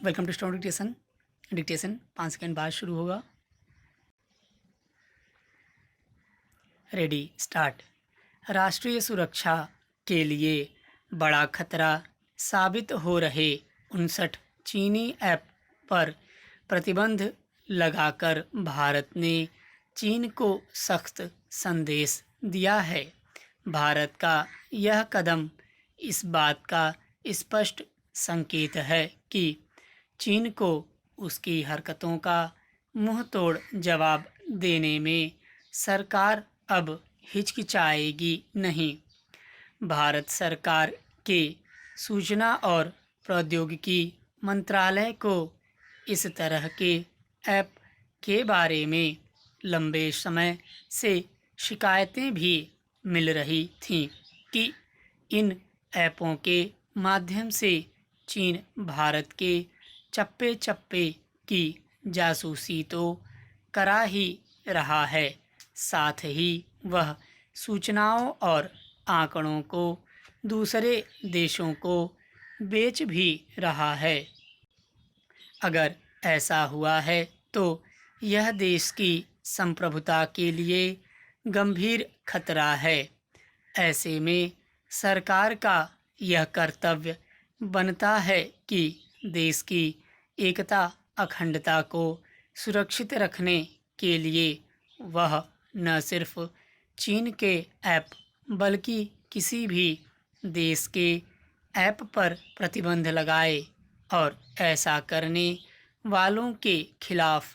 Welcome to stone dictation. Dictation 5 second बाद शुरू होगा। Ready start. राष्ट्रीय सुरक्षा के लिए बड़ा खतरा साबित हो रहे 59 चीनी ऐप पर प्रतिबंध लगाकर भारत ने चीन को सख्त संदेश दिया है। भारत का यह कदम इस बात का स्पष्ट संकेत है कि चीन को उसकी हरकतों का मुंहतोड़ जवाब देने में सरकार अब हिचकिचाएगी नहीं। भारत सरकार के सूचना और प्रौद्योगिकी मंत्रालय को इस तरह के ऐप के बारे में लंबे समय से शिकायतें भी मिल रही थीं कि इन ऐपों के माध्यम से चीन भारत के चप्पे चप्पे की जासूसी तो करा ही रहा है, साथ ही वह सूचनाओं और आंकड़ों को दूसरे देशों को बेच भी रहा है। अगर ऐसा हुआ है तो यह देश की संप्रभुता के लिए गंभीर खतरा है। ऐसे में सरकार का यह कर्तव्य बनता है कि देश की एकता अखंडता को सुरक्षित रखने के लिए वह न सिर्फ चीन के ऐप बल्कि किसी भी देश के ऐप पर प्रतिबंध लगाए और ऐसा करने वालों के खिलाफ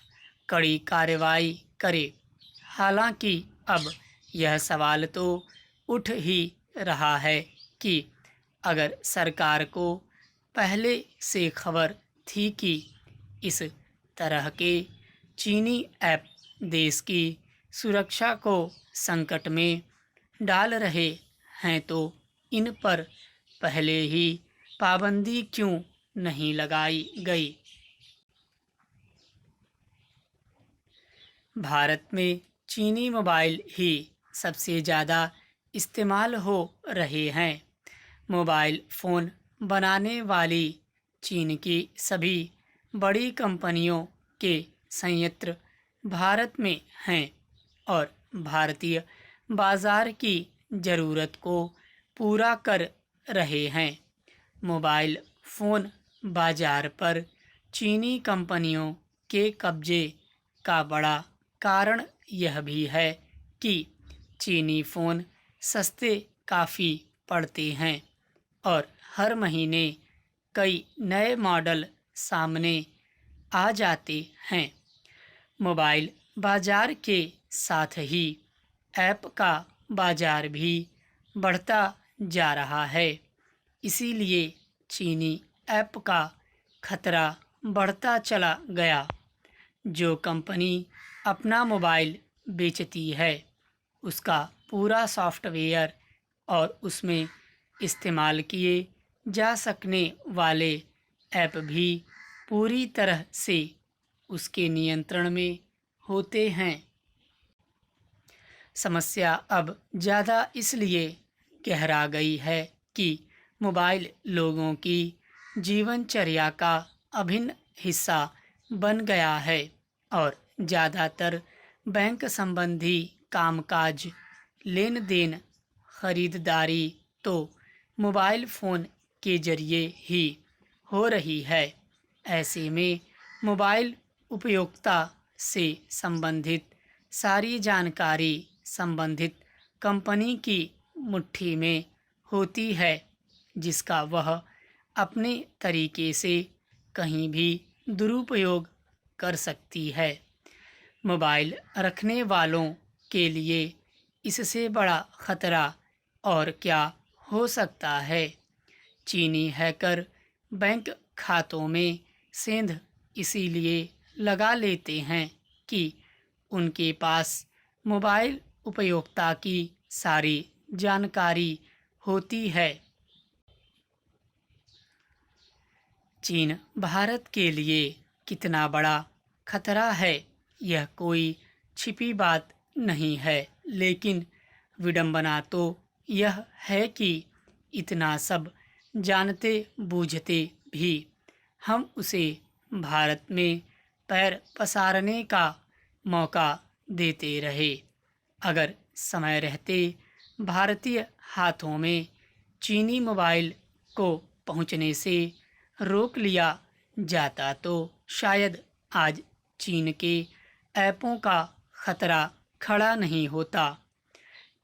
कड़ी कार्रवाई करे। हालांकि अब यह सवाल तो उठ ही रहा है कि अगर सरकार को पहले से खबर थी कि इस तरह के चीनी ऐप देश की सुरक्षा को संकट में डाल रहे हैं तो इन पर पहले ही पाबंदी क्यों नहीं लगाई गई। भारत में चीनी मोबाइल ही सबसे ज़्यादा इस्तेमाल हो रहे हैं। मोबाइल फ़ोन बनाने वाली चीन की सभी बड़ी कंपनियों के संयंत्र भारत में हैं और भारतीय बाज़ार की ज़रूरत को पूरा कर रहे हैं। मोबाइल फ़ोन बाज़ार पर चीनी कंपनियों के कब्जे का बड़ा कारण यह भी है कि चीनी फ़ोन सस्ते काफ़ी पड़ते हैं और हर महीने कई नए मॉडल सामने आ जाते हैं। मोबाइल बाज़ार के साथ ही ऐप का बाज़ार भी बढ़ता जा रहा है, इसीलिए चीनी ऐप का खतरा बढ़ता चला गया। जो कंपनी अपना मोबाइल बेचती है उसका पूरा सॉफ्टवेयर और उसमें इस्तेमाल किए जा सकने वाले ऐप भी पूरी तरह से उसके नियंत्रण में होते हैं। समस्या अब ज़्यादा इसलिए गहरा गई है कि मोबाइल लोगों की जीवनचर्या का अभिन्न हिस्सा बन गया है और ज़्यादातर बैंक संबंधी कामकाज, लेन देन, खरीदारी तो मोबाइल फ़ोन के ज़रिए ही हो रही है। ऐसे में मोबाइल उपयोगिता से संबंधित सारी जानकारी संबंधित कंपनी की मुट्ठी में होती है, जिसका वह अपने तरीके से कहीं भी दुरुपयोग कर सकती है। मोबाइल रखने वालों के लिए इससे बड़ा खतरा और क्या हो सकता है। चीनी हैकर बैंक खातों में सेंध इसीलिए लगा लेते हैं कि उनके पास मोबाइल उपयोगिता की सारी जानकारी होती है। चीन भारत के लिए कितना बड़ा खतरा है यह कोई छिपी बात नहीं है, लेकिन विडंबना तो यह है कि इतना सब जानते बूझते भी हम उसे भारत में पैर पसारने का मौका देते रहे। अगर समय रहते भारतीय हाथों में चीनी मोबाइल को पहुंचने से रोक लिया जाता तो शायद आज चीन के ऐपों का खतरा खड़ा नहीं होता।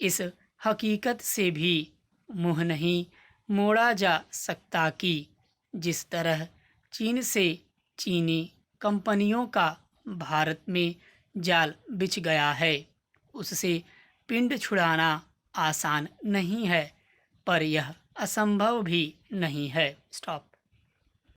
इस हकीकत से भी मुंह नहीं मोड़ा जा सकता कि जिस तरह चीन से चीनी कंपनियों का भारत में जाल बिछ गया है, उससे पिंड छुड़ाना आसान नहीं है, पर यह असंभव भी नहीं है। स्टॉप।